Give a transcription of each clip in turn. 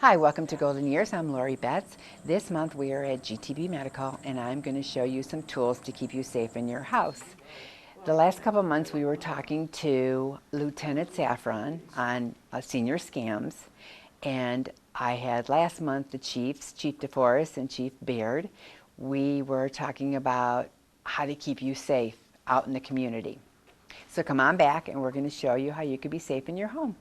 Hi, welcome to Golden Years. I'm Lori Betts. This month we are at GTB Medical and I'm going to show you some tools to keep you safe in your house. The last couple of months we were talking to Lieutenant Saffron on senior scams, and I had last month the chiefs, Chief DeForest and Chief Baird. We were talking about how to keep you safe out in the community. So come on back and we're going to show you how you could be safe in your home.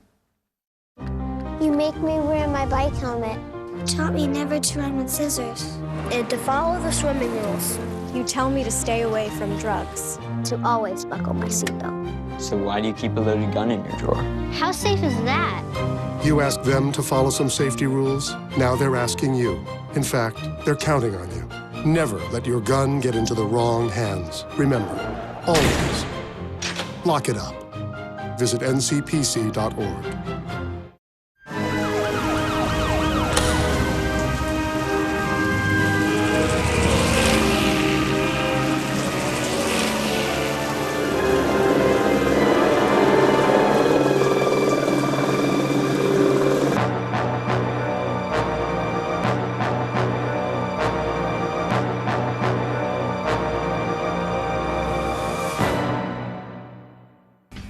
You make me wear my bike helmet. Taught me never to run with scissors. And to follow the swimming rules. You tell me to stay away from drugs. To always buckle my seatbelt. So why do you keep a loaded gun in your drawer? How safe is that? You asked them to follow some safety rules. Now they're asking you. In fact, they're counting on you. Never let your gun get into the wrong hands. Remember, always lock it up. Visit ncpc.org.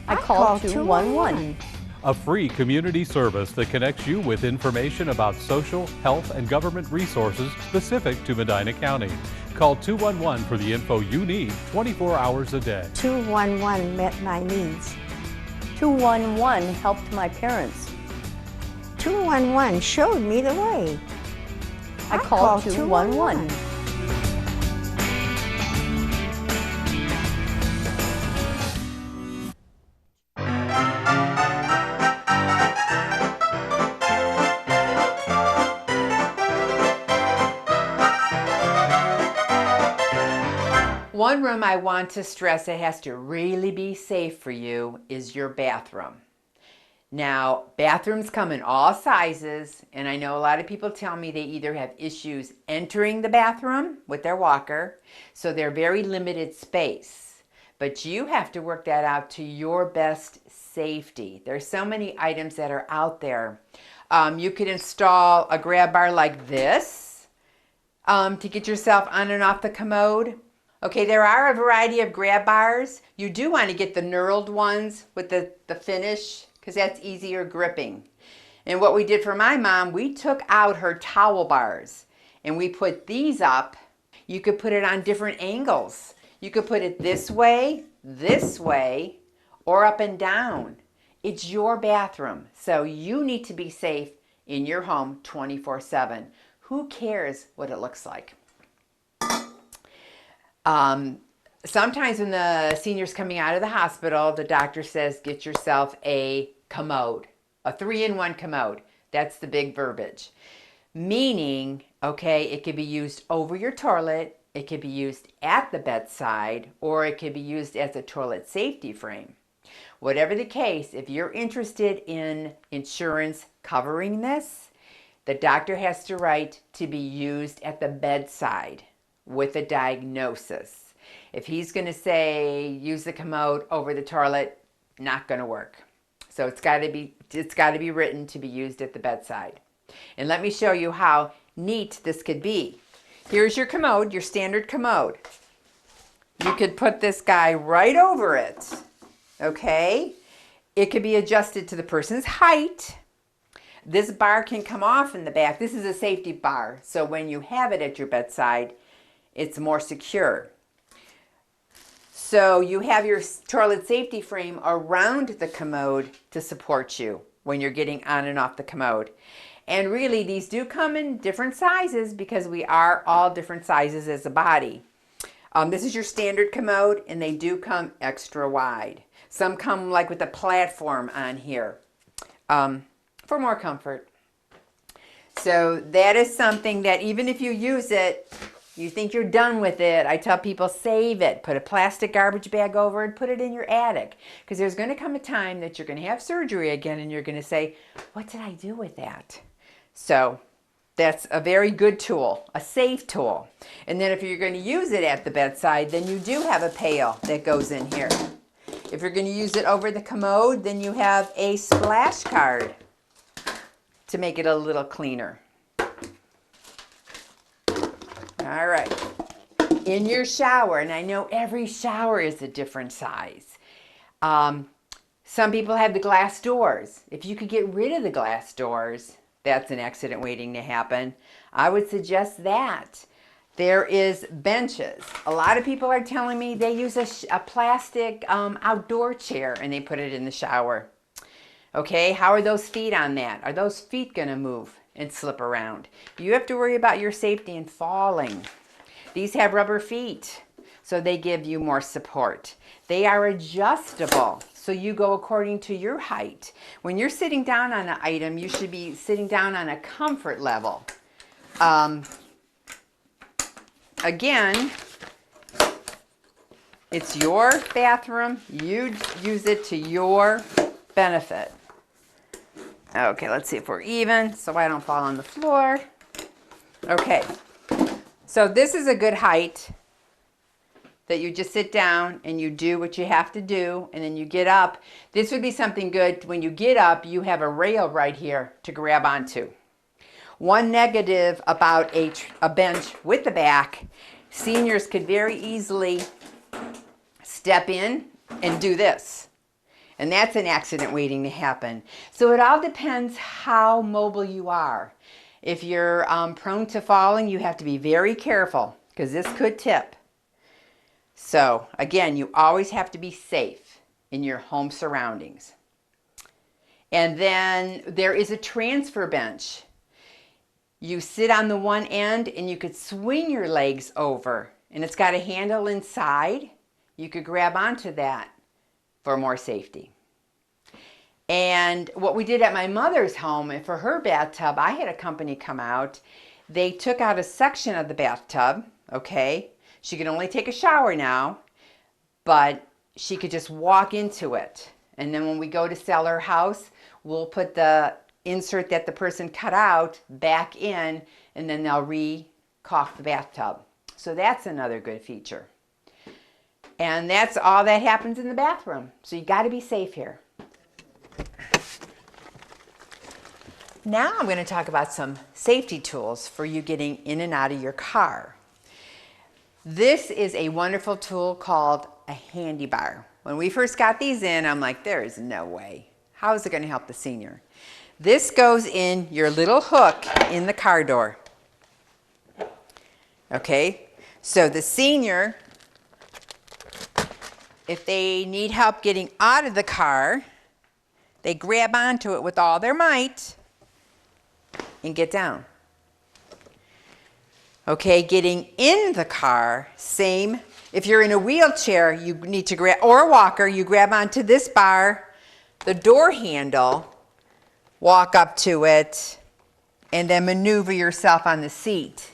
I call 211. A free community service that connects you with information about social, health, and government resources specific to Medina County. Call 211 for the info you need 24 hours a day. 211 met my needs. 211 helped my parents. 211 showed me the way. I call 211. One room I want to stress it has to really be safe for you is your bathroom. Now, bathrooms come in all sizes, and I know a lot of people tell me they either have issues entering the bathroom with their walker, so they're very limited space. But you have to work that out to your best safety. There's so many items that are out there. You could install a grab bar like this to get yourself on and off the commode. Okay, there are a variety of grab bars. You do want to get the knurled ones with the finish because that's easier gripping. And what we did for my mom, we took out her towel bars and we put these up. You could put it on different angles. You could put it this way, or up and down. It's your bathroom, so you need to be safe in your home 24/7. Who cares what it looks like? Sometimes when the senior's coming out of the hospital, the doctor says, get yourself a commode, a 3-in-1 commode. That's the big verbiage. Meaning, okay, it could be used over your toilet, it could be used at the bedside, or it could be used as a toilet safety frame. Whatever the case, if you're interested in insurance covering this, the doctor has to write to be used at the bedside with a diagnosis. If he's going to say use the commode over the toilet, not going to work. So it's got to be written to be used at the bedside. And let me show you how neat this could be. Here's your commode, your standard commode. You could put this guy right over it. Okay? It could be adjusted to the person's height. This bar can come off in the back. This is a safety bar. So when you have it at your bedside, it's more secure. So you have your toilet safety frame around the commode to support you when you're getting on and off the commode. And really, these do come in different sizes because we are all different sizes as a body. This is your standard commode, and they do come extra wide. Some come like with a platform on here for more comfort. So that is something that even if you use it, you think you're done with it, I tell people save it. Put a plastic garbage bag over it, put it in your attic. Because there's going to come a time that you're going to have surgery again and you're going to say, what did I do with that? So that's a very good tool, a safe tool. And then if you're going to use it at the bedside, then you do have a pail that goes in here. If you're going to use it over the commode, then you have a splash card. to make it a little cleaner. All right. In your shower, and I know every shower is a different size. Some people have the glass doors. If you could get rid of the glass doors, that's an accident waiting to happen. I would suggest that. There is benches. A lot of people are telling me they use a plastic outdoor chair and they put it in the shower. Okay, how are those feet on that? Are those feet going to move and slip around? You have to worry about your safety and falling. These have rubber feet, so they give you more support. They are adjustable, so you go according to your height. When you're sitting down on an item, you should be sitting down on a comfort level. Again, it's your bathroom. You use it to your benefit. Okay, let's see if we're even so I don't fall on the floor. Okay, so this is a good height that you just sit down and you do what you have to do and then you get up. This would be something good. When you get up, you have a rail right here to grab onto. One negative about a bench with the back, seniors could very easily step in and do this. And that's an accident waiting to happen. So it all depends how mobile you are. If you're prone to falling, you have to be very careful because this could tip. So again, you always have to be safe in your home surroundings. And then there is a transfer bench. You sit on the one end and you could swing your legs over and it's got a handle inside. You could grab onto that for more safety. And what we did at my mother's home, and for her bathtub, I had a company come out. They took out a section of the bathtub, okay? She could only take a shower now, but she could just walk into it. And then when we go to sell her house, we'll put the insert that the person cut out back in, and then they'll re-caulk the bathtub. So that's another good feature. And that's all that happens in the bathroom. So you got to be safe here. Now I'm going to talk about some safety tools for you getting in and out of your car. This is a wonderful tool called a handy bar. When we first got these in, I'm like, there is no way. How is it going to help the senior? This goes in your little hook in the car door. Okay, so the senior, if they need help getting out of the car, they grab onto it with all their might and get down. Okay, getting in the car, same. If you're in a wheelchair, you need to grab, or a walker, you grab onto this bar, the door handle, walk up to it, and then maneuver yourself on the seat.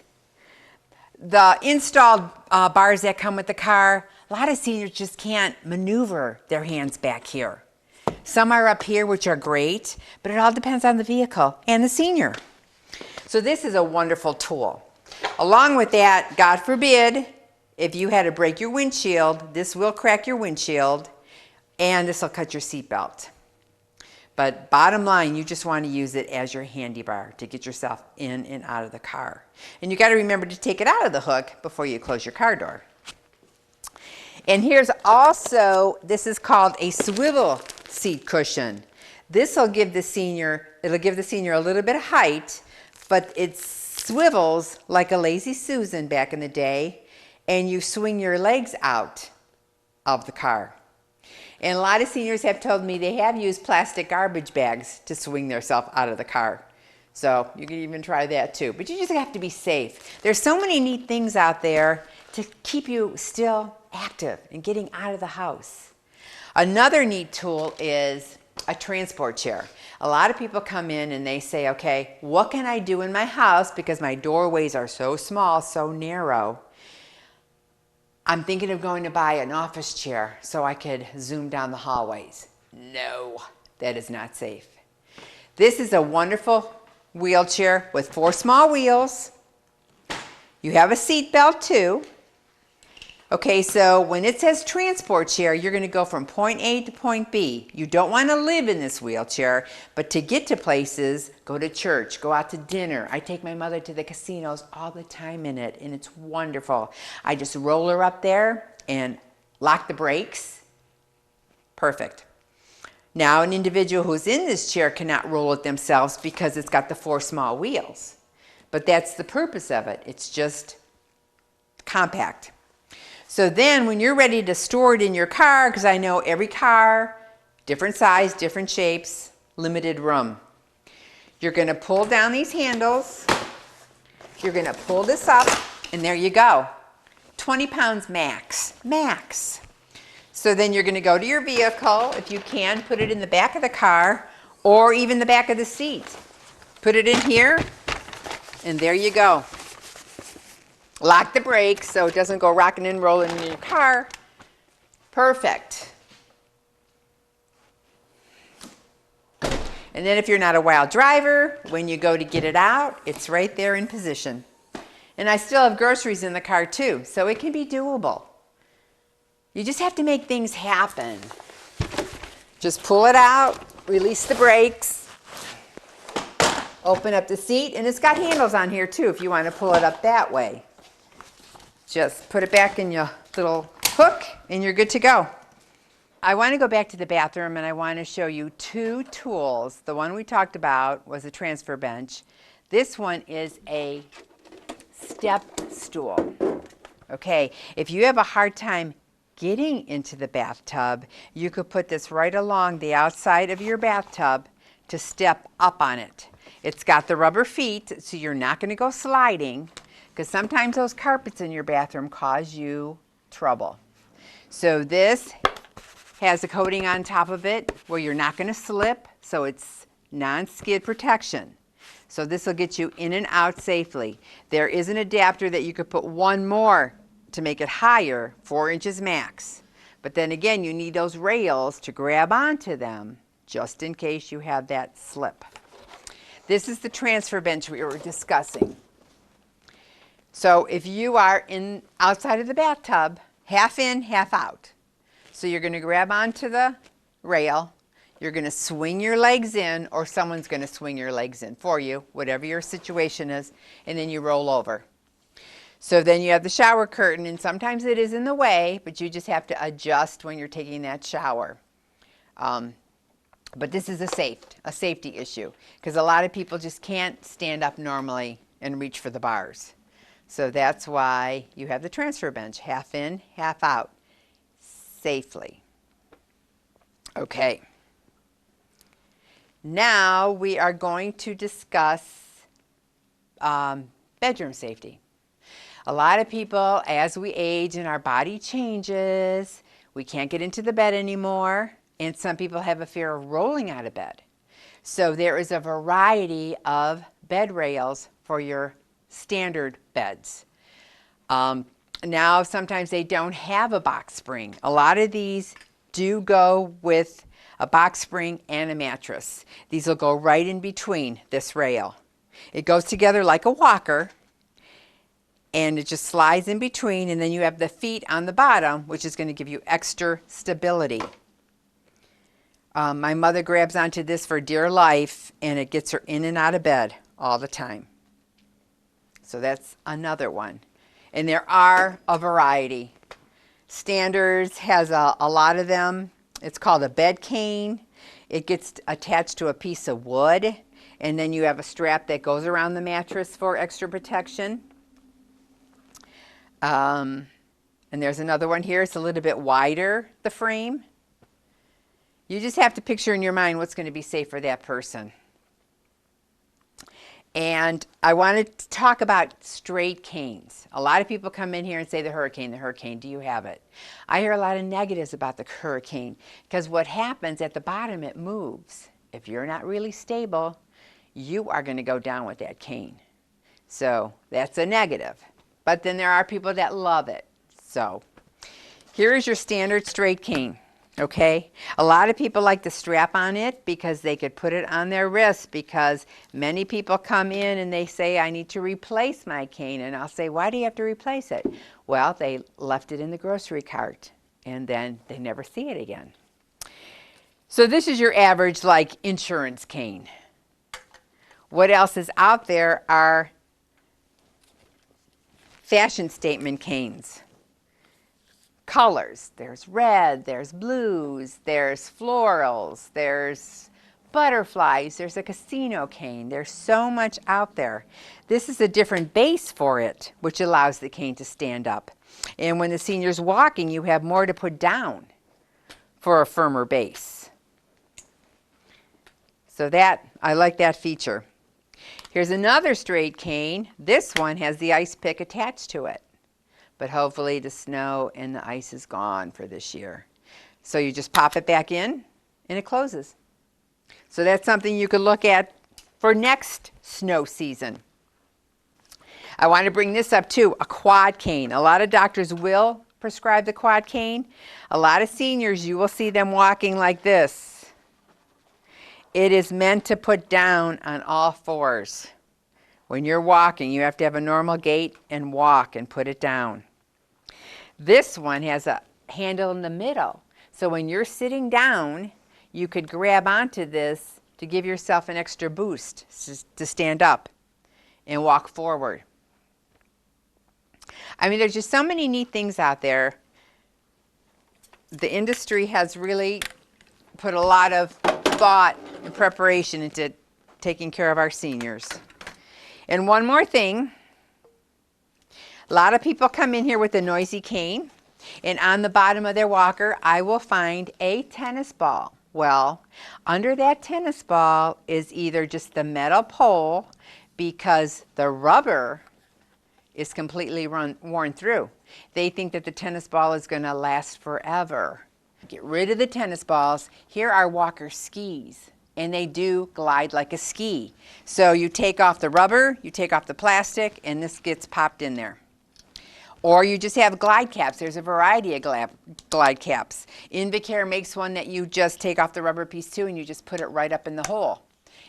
The installed bars that come with the car, a lot of seniors just can't maneuver their hands back here. Some are up here, which are great, but it all depends on the vehicle and the senior. So this is a wonderful tool. Along with that, God forbid, if you had to break your windshield, this will crack your windshield, and this will cut your seatbelt. But bottom line, you just want to use it as your handy bar to get yourself in and out of the car. And you got to remember to take it out of the hook before you close your car door. And here's also, this is called a swivel seat cushion. This will give the senior, it'll give the senior a little bit of height, but it swivels like a Lazy Susan back in the day, and you swing your legs out of the car. And a lot of seniors have told me they have used plastic garbage bags to swing themselves out of the car. So you can even try that too. But you just have to be safe. There's so many neat things out there to keep you still active and getting out of the house. Another neat tool is a transport chair. A lot of people come in and they say, okay, what can I do in my house because my doorways are so small, so narrow? I'm thinking of going to buy an office chair so I could zoom down the hallways. No, that is not safe. This is a wonderful wheelchair with 4 small wheels. You have a seat belt too. Okay, so when it says transport chair, you're going to go from point A to point B. You don't want to live in this wheelchair, but to get to places, go to church, go out to dinner. I take my mother to the casinos all the time in it, and it's wonderful. I just roll her up there and lock the brakes. Perfect. Now, an individual who's in this chair cannot roll it themselves because it's got the 4 small wheels. But that's the purpose of it. It's just compact. So then when you're ready to store it in your car, because I know every car, different size, different shapes, limited room. You're going to pull down these handles. You're going to pull this up, and there you go. 20 pounds max. Max. So then you're going to go to your vehicle. If you can, put it in the back of the car or even the back of the seat. Put it in here, and there you go. Lock the brakes so it doesn't go rocking and rolling in your car. Perfect. And then if you're not a wild driver, when you go to get it out, it's right there in position. And I still have groceries in the car too, so it can be doable. You just have to make things happen. Just pull it out, release the brakes, open up the seat, and it's got handles on here too if you want to pull it up that way. Just put it back in your little hook and you're good to go. I want to go back to the bathroom and I want to show you 2 tools. The one we talked about was a transfer bench. This one is a step stool. Okay, if you have a hard time getting into the bathtub, you could put this right along the outside of your bathtub to step up on it. It's got the rubber feet, so you're not going to go sliding, because sometimes those carpets in your bathroom cause you trouble. So this has a coating on top of it where you're not going to slip, so it's non-skid protection. So this will get you in and out safely. There is an adapter that you could put one more to make it higher, 4 inches max. But then again, you need those rails to grab onto them just in case you have that slip. This is the transfer bench we were discussing. So if you are outside of the bathtub, half in, half out. So you're going to grab onto the rail, you're going to swing your legs in, or someone's going to swing your legs in for you, whatever your situation is, and then you roll over. So then you have the shower curtain, and sometimes it is in the way, but you just have to adjust when you're taking that shower. But this is a safety issue, because a lot of people just can't stand up normally and reach for the bars. So that's why you have the transfer bench, half in, half out, safely. Okay. Now we are going to discuss bedroom safety. A lot of people, as we age and our body changes, we can't get into the bed anymore, and some people have a fear of rolling out of bed. So there is a variety of bed rails for your standard beds. Now sometimes they don't have a box spring. A lot of these do go with a box spring and a mattress. These will go right in between this rail. It goes together like a walker, and it just slides in between, and then you have the feet on the bottom, which is going to give you extra stability. My mother grabs onto this for dear life, and it gets her in and out of bed all the time. So that's another one. And there are a variety. Standards has a lot of them. It's called a bed cane. It gets attached to a piece of wood, and then you have a strap that goes around the mattress for extra protection. And there's another one here. It's a little bit wider, the frame. You just have to picture in your mind what's going to be safe for that person. And I wanted to talk about straight canes. A lot of people come in here and say the Hurricane, do you have it? I hear a lot of negatives about the Hurricane, because what happens at the bottom, it moves. If you're not really stable, you are going to go down with that cane. So that's a negative. But then there are people that love it. So here is your standard straight cane. Okay, a lot of people like to strap on it because they could put it on their wrist, because many people come in and they say, I need to replace my cane. And I'll say, why do you have to replace it? Well, they left it in the grocery cart and then they never see it again. So this is your average like insurance cane. What else is out there are fashion statement canes. Colors. There's red, there's blues, there's florals, there's butterflies, there's a casino cane. There's so much out there. This is a different base for it, which allows the cane to stand up. And when the senior's walking, you have more to put down for a firmer base. So that, I like that feature. Here's another straight cane. This one has the ice pick attached to it. But hopefully the snow and the ice is gone for this year. So you just pop it back in and it closes. So that's something you could look at for next snow season. I want to bring this up too, a quad cane. A lot of doctors will prescribe the quad cane. A lot of seniors, you will see them walking like this. It is meant to put down on all fours. When you're walking, you have to have a normal gait and walk and put it down. This one has a handle in the middle. So when you're sitting down, you could grab onto this to give yourself an extra boost to stand up and walk forward. I mean, there's just so many neat things out there. The industry has really put a lot of thought and preparation into taking care of our seniors. And one more thing. A lot of people come in here with a noisy cane, and on the bottom of their walker, I will find a tennis ball. Well, under that tennis ball is either just the metal pole, because the rubber is completely worn through. They think that the tennis ball is going to last forever. Get rid of the tennis balls. Here are walker skis, and they do glide like a ski. So you take off the rubber, you take off the plastic, and this gets popped in there. Or you just have glide caps. There's a variety of glide caps. Invicare makes one that you just take off the rubber piece too, and you just put it right up in the hole.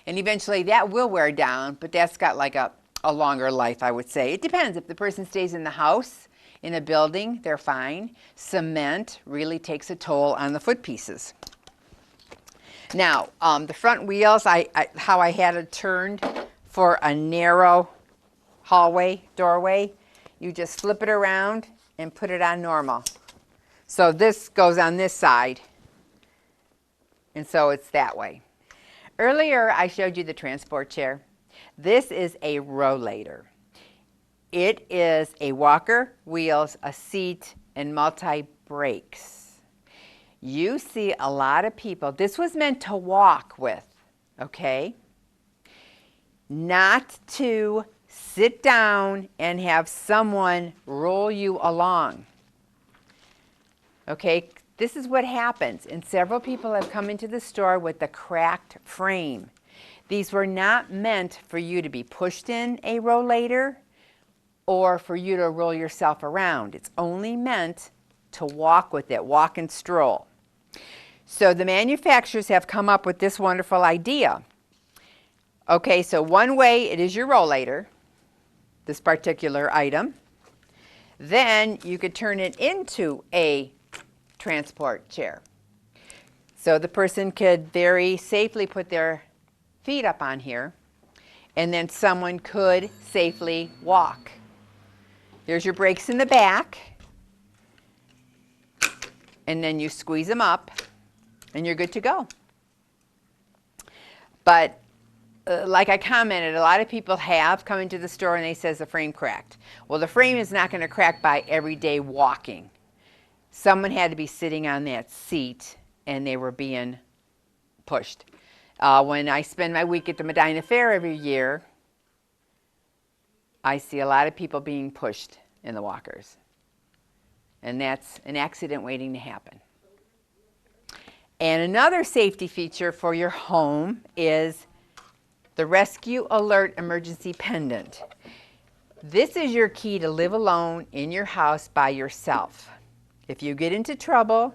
And eventually that will wear down, but that's got like a longer life, I would say. It depends. If the person stays in the house, in a building, they're fine. Cement really takes a toll on the foot pieces. Now, the front wheels, how I had it turned for a narrow hallway, doorway, you just flip it around and put it on normal. So this goes on this side, and so it's that way. Earlier, I showed you the transport chair. This is a rollator. It is a walker, wheels, a seat, and multi-brakes. You see a lot of people, this was meant to walk with, okay? Not to sit down and have someone roll you along. Okay, this is what happens. And several people have come into the store with the cracked frame. These were not meant for you to be pushed in a rollator or for you to roll yourself around. It's only meant to walk with it, walk and stroll. So the manufacturers have come up with this wonderful idea. Okay, so one way it is your rollator, this particular item. Then you could turn it into a transport chair. So the person could very safely put their feet up on here, and then someone could safely walk. There's your brakes in the back, and then you squeeze them up, and you're good to go. But like I commented, a lot of people have come into the store and they says the frame cracked. Well, the frame is not going to crack by everyday walking. Someone had to be sitting on that seat and they were being pushed. When I spend my week at the Medina Fair every year, I see a lot of people being pushed in the walkers. And that's an accident waiting to happen. And another safety feature for your home is the Rescue Alert Emergency Pendant. This is your key to live alone in your house by yourself. If you get into trouble,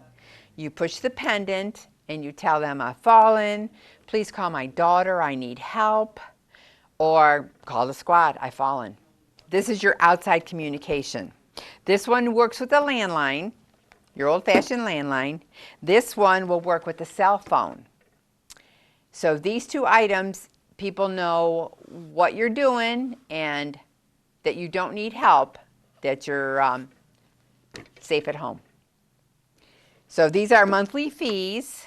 You push the pendant and you tell them, I've fallen, please call my daughter, I need help, or call the squad, I've fallen. This is your outside communication. This one works with a landline, your old-fashioned landline. This one will work with a cell phone. So these two items, people know what you're doing and that you don't need help, that you're safe at home. So these are monthly fees,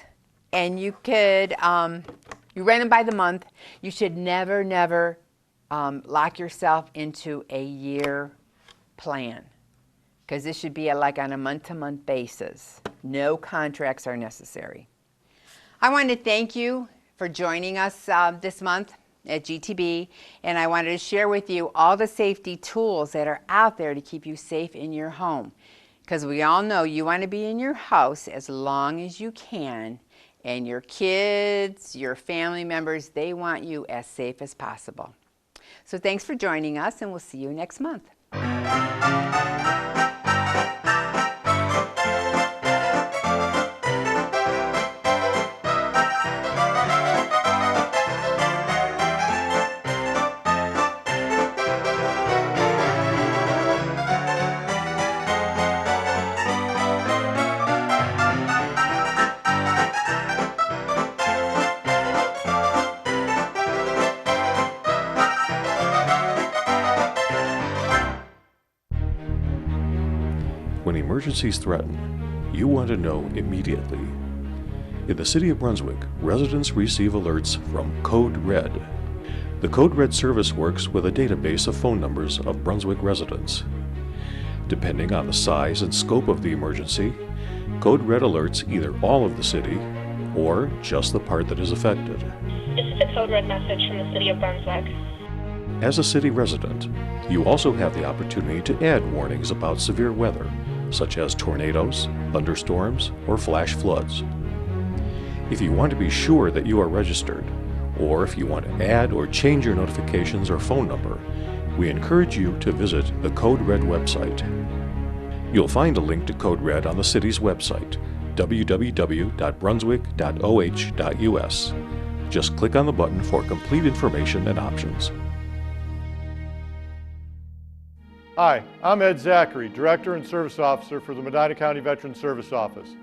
and you could, you rent them by the month. You should never lock yourself into a year plan, because this should be like on a month-to-month basis. No contracts are necessary. I want to thank you for joining us this month at GTB, and I wanted to share with you all the safety tools that are out there to keep you safe in your home, because we all know you want to be in your house as long as you can, and your kids, your family members, they want you as safe as possible. So thanks for joining us, and we'll see you next month. When emergencies threaten, you want to know immediately. In the City of Brunswick, residents receive alerts from Code Red. The Code Red service works with a database of phone numbers of Brunswick residents. Depending on the size and scope of the emergency, Code Red alerts either all of the city or just the part that is affected. This is a Code Red message from the City of Brunswick. As a city resident, you also have the opportunity to add warnings about severe weather, such as tornadoes, thunderstorms, or flash floods. If you want to be sure that you are registered, or if you want to add or change your notifications or phone number, we encourage you to visit the Code Red website. You'll find a link to Code Red on the city's website, www.brunswick.oh.us. Just click on the button for complete information and options. Hi, I'm Ed Zachary, Director and Service Officer for the Medina County Veteran Service Office.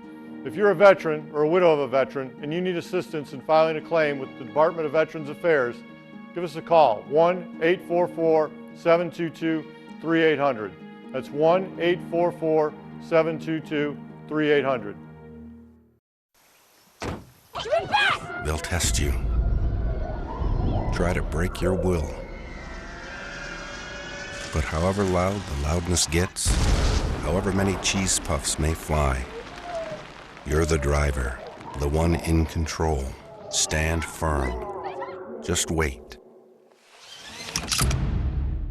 If you're a veteran or a widow of a veteran and you need assistance in filing a claim with the Department of Veterans Affairs, give us a call, 1-844-722-3800. That's 1-844-722-3800. They'll test you. Try to break your will. But however loud the loudness gets, however many cheese puffs may fly, you're the driver, the one in control. Stand firm. Just wait.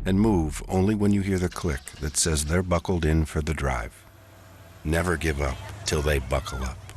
And move only when you hear the click that says they're buckled in for the drive. Never give up till they buckle up.